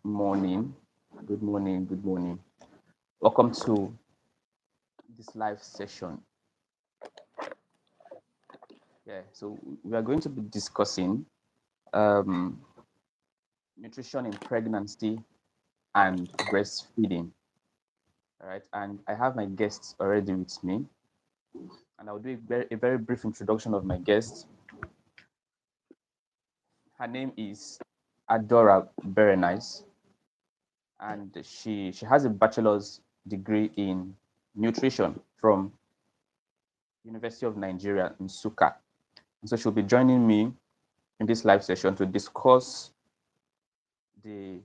morning. Good morning. Good morning. Welcome to this live session. So we are going to be discussing um, nutrition in pregnancy and breastfeeding. All right, and I have my guests already with me, and I'll do a very brief introduction of my guest. Her name is Adora Berenice, and she has a bachelor's degree in nutrition from University of Nigeria in Suka. And so she'll be joining me in this live session to discuss the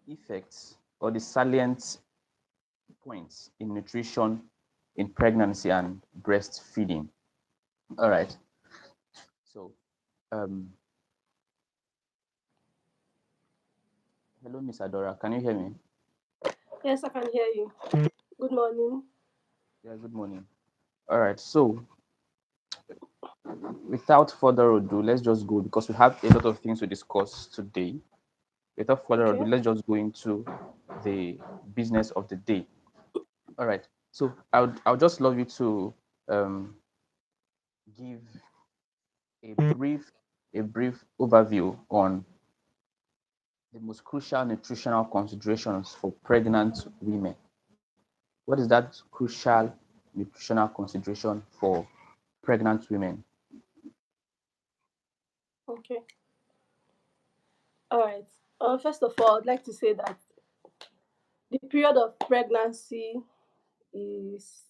effects or the salient points in nutrition in pregnancy and breastfeeding. All right. So, um, hello, Miss Adora. Can you hear me? Yes, I can hear you. Good morning. Yeah. Good morning. All right. So, without further ado, let's just go because we have a lot of things to discuss today. Without further ado, Okay. let's just go into the business of the day. All right. So I'll just love you to um, give a brief overview on the most crucial nutritional considerations for pregnant women. What is that crucial nutritional consideration for pregnant women? Okay. All right. First of all, I'd like to say that the period of pregnancy is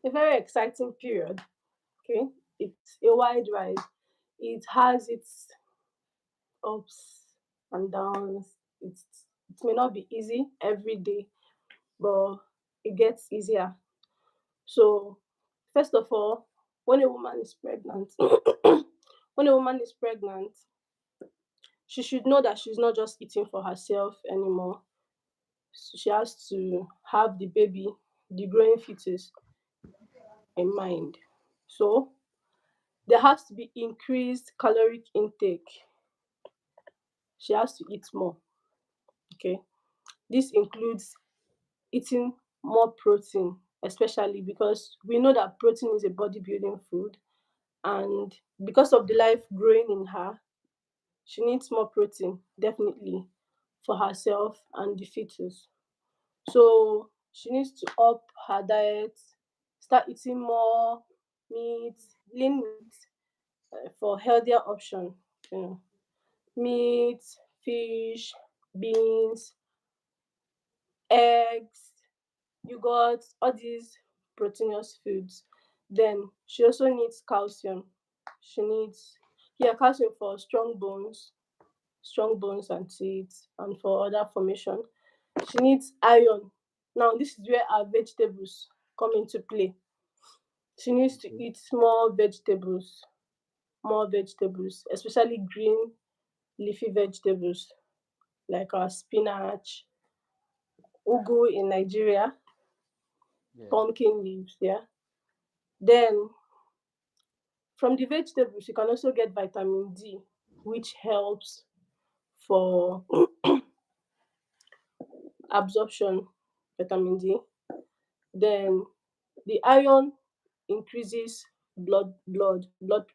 a very exciting period. Okay. It's a wide ride. It has its ups and downs. It may not be easy every day, but it gets easier. So, first of all, when a woman is pregnant, when a woman is pregnant, she should know that she's not just eating for herself anymore. So she has to have the baby, the growing fetus in mind. So there has to be increased caloric intake. She has to eat more. Okay. This includes eating more protein, especially because we know that protein is a bodybuilding food. And because of the life growing in her, she needs more protein, definitely, for herself and the fetus. So she needs to up her diet, start eating more meat, lean meat, for healthier option. You know, meat, fish, beans, eggs, yogurt, all these proteinous foods. Then she also needs calcium. She needs calcium for strong bones and teeth, and for other formation. She needs iron. Now this is where our vegetables come into play. She needs to Okay. eat more vegetables, especially green leafy vegetables like our spinach, ugu in Nigeria, Yeah. pumpkin leaves, yeah. Then from the vegetables you can also get vitamin D, which helps for absorption, vitamin D. Then the iron increases blood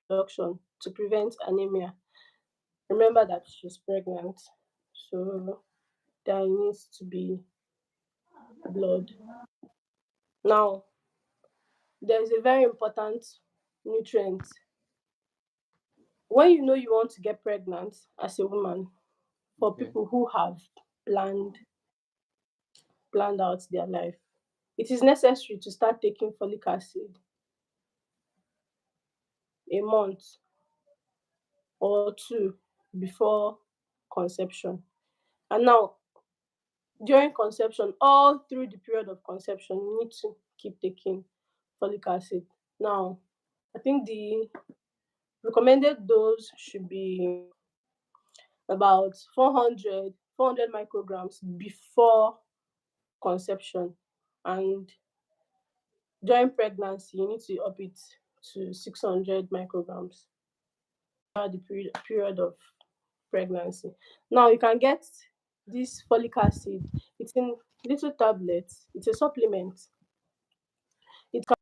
production to prevent anemia. Remember that she's pregnant, so there needs to be blood. Now, there is a very important nutrient. When you know you want to get pregnant as a woman, for Okay. people who have planned planned out their life, it is necessary to start taking folic acid a month or two before conception. And now, during conception, all through the period of conception, you need to keep taking folic acid. Now, I think the recommended dose should be about 400 micrograms before conception, and during pregnancy you need to up it to 600 micrograms throughout the period of pregnancy. Now you can get this folic acid. It's in little tablets. It's a supplement. It can,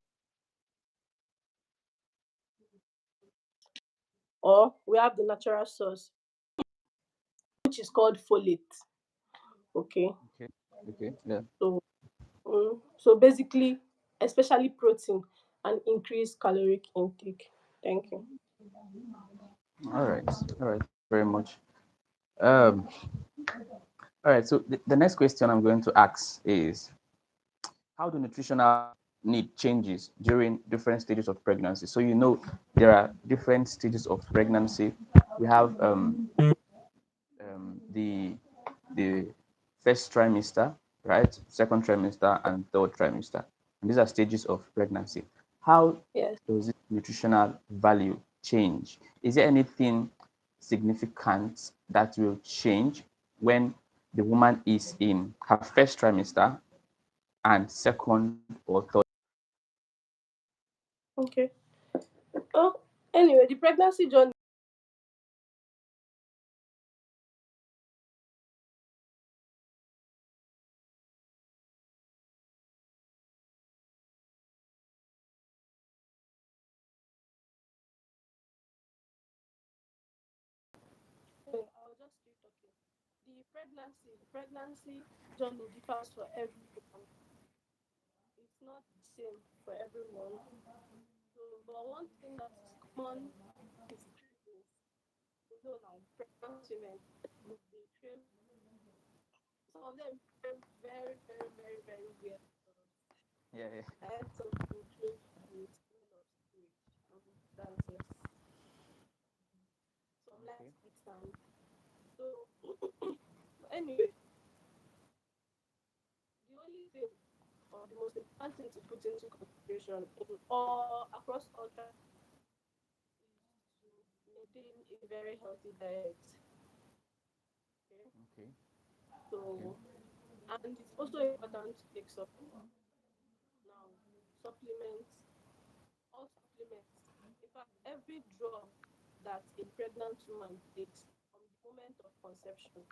or we have the natural source, which is called folate. Okay, Okay. Okay. Yeah. so so basically, especially protein and increased caloric intake. Thank you. All right. All right. Thank you very much. Um. All right. So the next question I'm going to ask is, how do nutritional need changes during different stages of pregnancy? So there are different stages of pregnancy. We have the first trimester, right? Second trimester and third trimester. And these are stages of pregnancy. How Yes. does this nutritional value change? Is there anything significant that will change when the woman is in her first trimester and second or third? Okay. Oh, anyway, the pregnancy journey. I was just still talking. The pregnancy journey differs for everyone. It's not the same for everyone. So, but one thing that is common is cravings. You know, now pregnant women, they crave. Some of them crave very, very, very, very weird stuff. Yeah, yeah. I had some people crave the smell of sewage. That's yes. Some like Okay. sweet sound. So, anyway, the only thing or the most important thing to put into consideration in all across all is to maintain a very healthy diet. Okay, Okay. Okay. so and it's also important to take supplements. Now, supplements, all supplements. In fact, every drug that a pregnant woman takes from the moment of conception,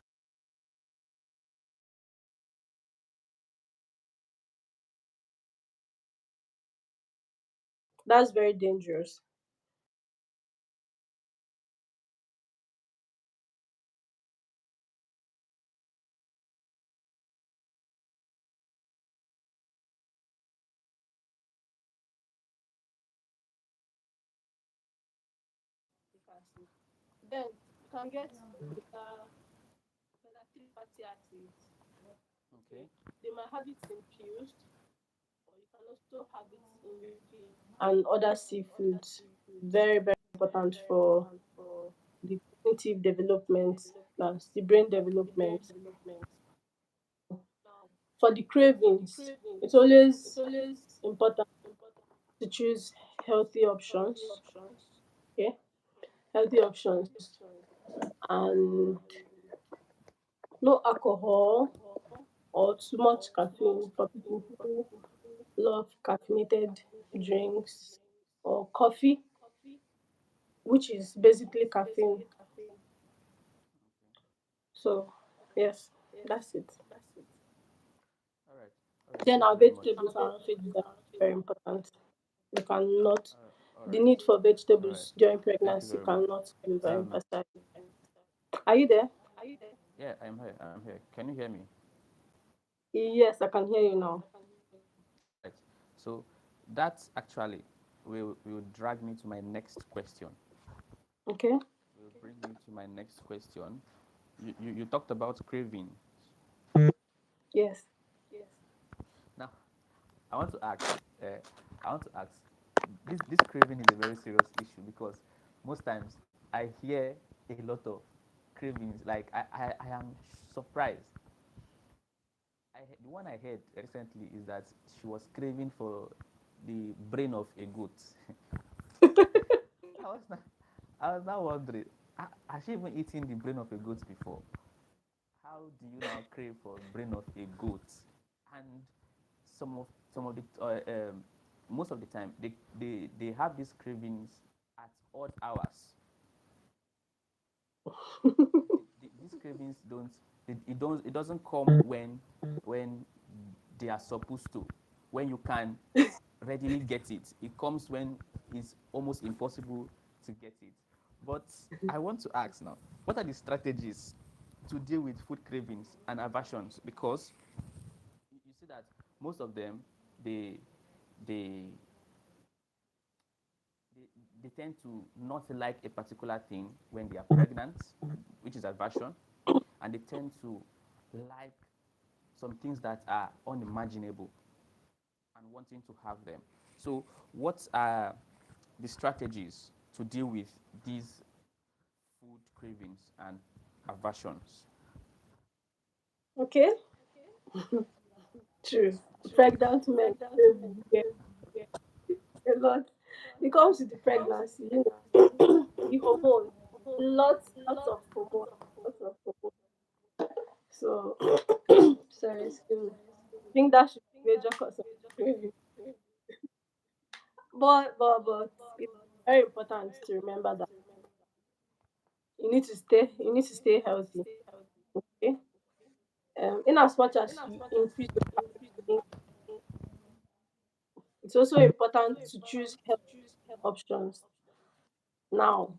that's very dangerous because then you can get omega 3 fatty acids. Okay, Okay. they might have it infused, or you can also have it in your feed and other seafoods. Very, very important for the cognitive development, plus the brain development. Now, for the cravings, it's always important to choose healthy options. Okay, healthy options and no alcohol or too much caffeine for people who love caffeinated drinks or coffee, which is basically caffeine. So, yes, that's it. All right. All right. Then Thank our you very much. vegetables and our feeds are very important. You cannot, All the right. need for All right. vegetables during Thank you pregnancy very much. cannot be Um. overemphasized. Are you there? Yeah, I'm here. I'm here. Can you hear me? Yes, I can hear you now. All right. So that actually will drag me to my next question. Okay? Will bring me to my next question. You talked about craving. Yes. Now I want to ask. Uh, I want to ask. This craving is a very serious issue because most times I hear a lot of cravings. Like I am surprised. The one I heard recently is that she was craving for the brain of a goat. I was not, I was now wondering, has she even eaten the brain of a goat before? How do you now crave for brain of a goat? And some of the most of the time they have these cravings at odd hours. cravings don't it doesn't come when they are supposed to, when you can readily get it. It comes when it's almost impossible to get it. But I want to ask now, what are the strategies to deal with food cravings and aversions? Because you see that most of them, they they they, they tend to not like a particular thing when they are pregnant, which is aversion, and they tend to like some things that are unimaginable and wanting to have them. So, what are the strategies to deal with these food cravings and aversions? Okay, true. Pregnant men crave weird a lot. It comes with the pregnancy, the hormones, lots of hormones, lots of hormones. So, sorry, excuse me. I think that should be major cause of craving. But it's very important to remember that you need to stay healthy. Okay. In as much as you increase your calorie, it's also important to choose healthy options. Now,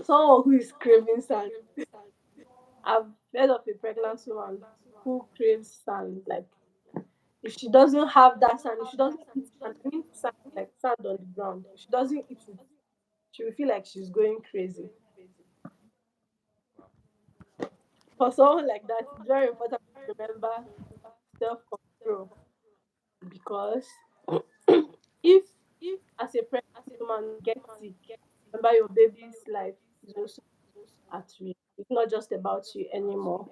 someone who is craving sand, I've heard of a pregnant woman who craves sand. Like, if she doesn't have that sand, if she doesn't eat sand, I mean sand, like sand on the ground, if she doesn't eat it, she will feel like she's going crazy. For someone like that, it's very important to remember self control, because if, as a pregnant woman, you get sick, remember your baby's life is also at risk. It's not just about you anymore.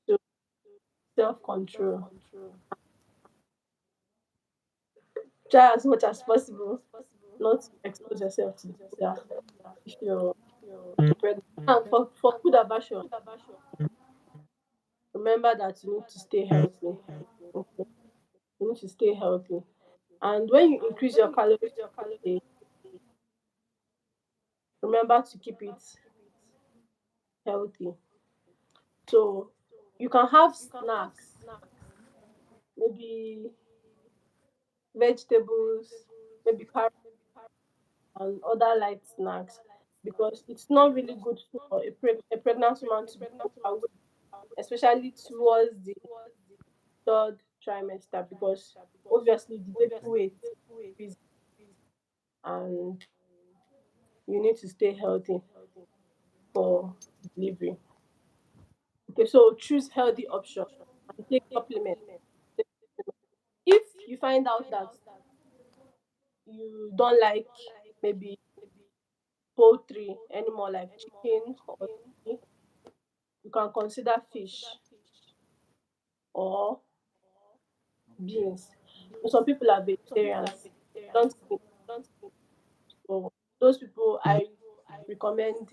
So, self control. Try as much as possible not to expose yourself to danger if you're pregnant. And for food aversion, remember that you need to stay healthy. Okay. You need to stay healthy. And when you increase your calories per day, remember to keep it healthy. So you can have snacks, maybe vegetables, maybe carrots and other light snacks, because it's not really good for a pregnant woman to be overweight, especially towards the third trimester, because obviously the baby weight is, and you need to stay healthy for delivery. Okay, so choose healthy options and take supplements. If you find out that you don't like maybe poultry anymore, like chicken or turkey, you can consider fish or Okay. beans. So some people are vegetarians, don't eat. So those people, I recommend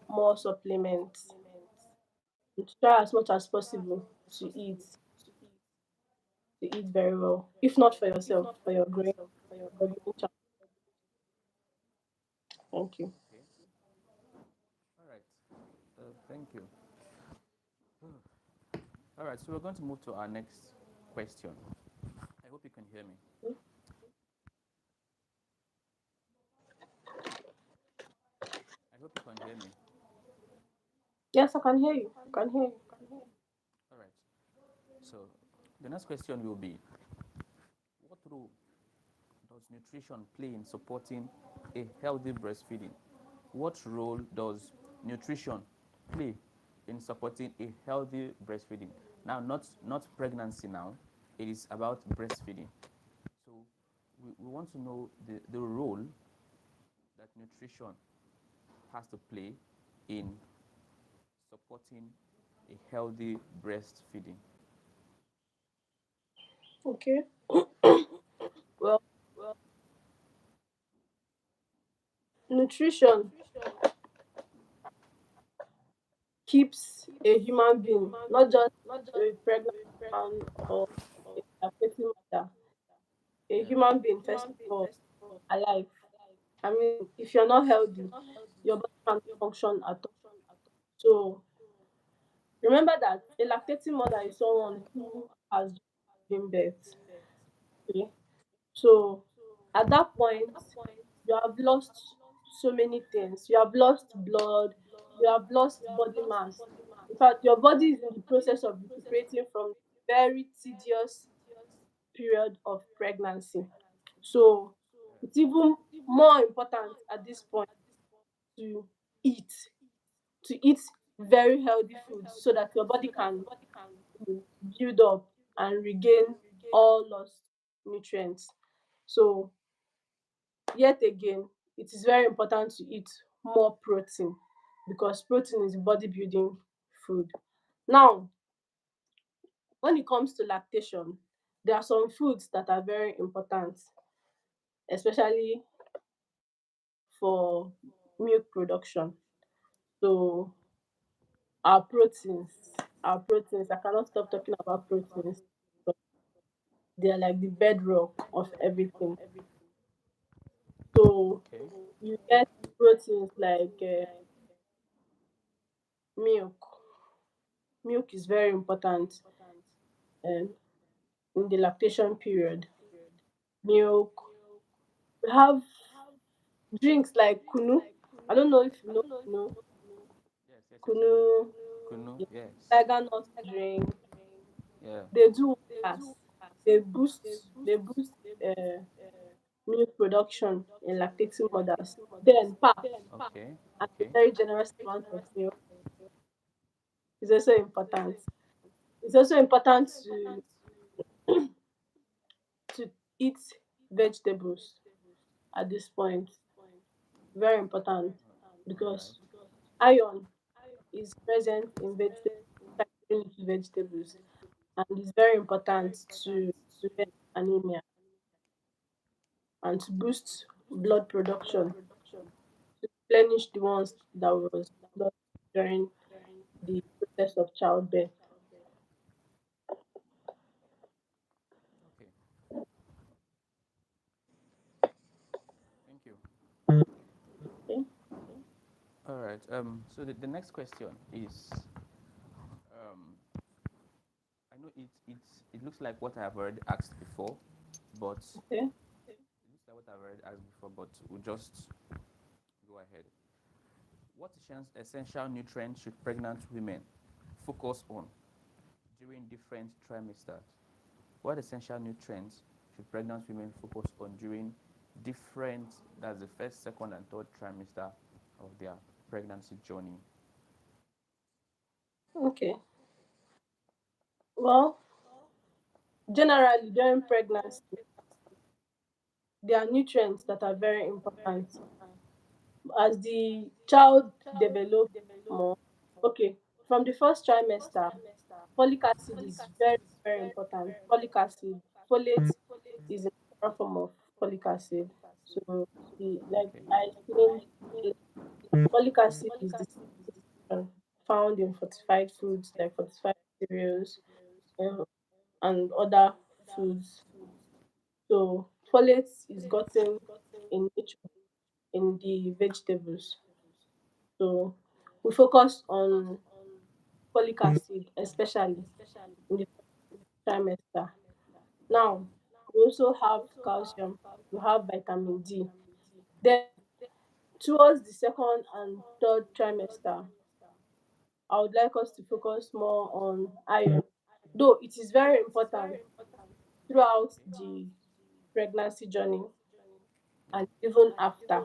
more supplements. And try as much as possible to eat very well. If not for yourself, for your growing child. Thank you. Okay. All right. Thank you. All right. So we're going to move to our next question. I hope you can hear me. I hope you can hear me. Yes, I can hear you. I can hear you. All right. So the next question will be, what role does nutrition play in supporting a healthy breastfeeding? What role does nutrition play in supporting a healthy breastfeeding? Now, not pregnancy now, it is about breastfeeding. So we want to know the role that nutrition has to play in supporting a healthy breastfeeding. Okay. Well, nutrition keeps a human being, not just a pregnant man or a lactating mother, a Yeah. human being, first of all, alive. I mean, if you're not healthy, your body can't function at all. So remember that a lactating mother is someone who has just given birth. Okay? So at that point, you have lost so many things. You have lost blood, you have lost body mass. In fact, your body is in the process of recuperating from very tedious period of pregnancy. So it's even more important at this point to eat, to eat very healthy foods so that your body can build up and regain all lost nutrients. So yet again, it is very important to eat more protein because protein is body building food. Now, when it comes to lactation, there are some foods that are very important, especially for milk production. So our proteins, I cannot stop talking about proteins, but they are like the bedrock of everything. So Okay. you get proteins like milk. Milk is very important um, in the lactation period. Milk. We have drinks like kunu. I don't know if you know kunu. Yes, yes, yes, I Kunu, know. Kunu, yes. tiger nut drink. Yeah. They do wonders. They boost uh, milk production in lactating mothers. Then pap Okay. and a Okay. very generous amount of milk is also important. It's also important to eat vegetables at this point. Very important All right. because iron is present in vegetables and is very important to prevent anemia and to boost blood production, to replenish the ones that was lost during the process of childbirth. Okay. Thank you. Okay. All right. So the next question is, um, I know it looks like what I have already asked before, but Okay. it looks like what I've already asked before, but we'll just go ahead. What essential nutrients should pregnant women focus on during different trimesters? What essential nutrients should pregnant women focus on during different, that's the first, second, and third trimester of their pregnancy journey? Okay. Well, generally during pregnancy, there are nutrients that are very important as the child develops more. Okay, from the first trimester, folic acid is very, very important. Folic acid, folate is a natural form of folic acid. So, like Okay. I explained, folic acid is the found in fortified foods like fortified cereals um, and other foods. So, folate is gotten in nature in the vegetables. So, we focus on folic acid, especially in the trimester. Now, we also have calcium, we have vitamin D. Then, towards the second and third trimester, I would like us to focus more on iron, though it is very important throughout the pregnancy journey and even after.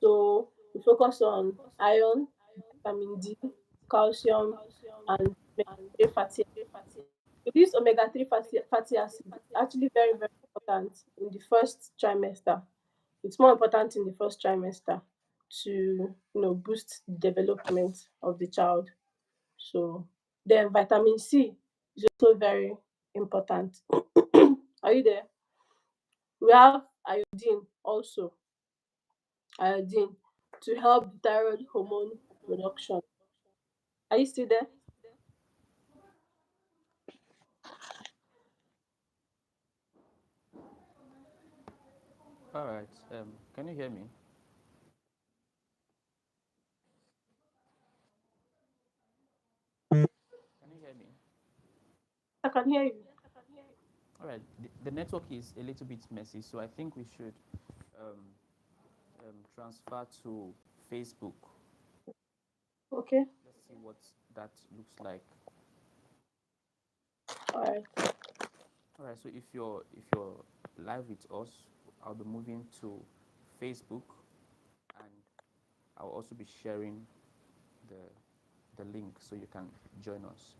So, we focus on iron, vitamin D, calcium, and omega-3 fatty acids. So this omega-3 fatty acid is actually very, very important in the first trimester. It's more important in the first trimester to boost the development of the child. So then vitamin C is also very important. Are you there? We have iodine also, iodine to help the thyroid hormone production. Are you still there? All right. Can you hear me? I can hear you. All right. The network is a little bit messy, so I think we should um, transfer to Facebook. Okay. Let's see what that looks like. All right. All right. So if you're live with us, I'll be moving to Facebook, and I'll also be sharing the the link so you can join us.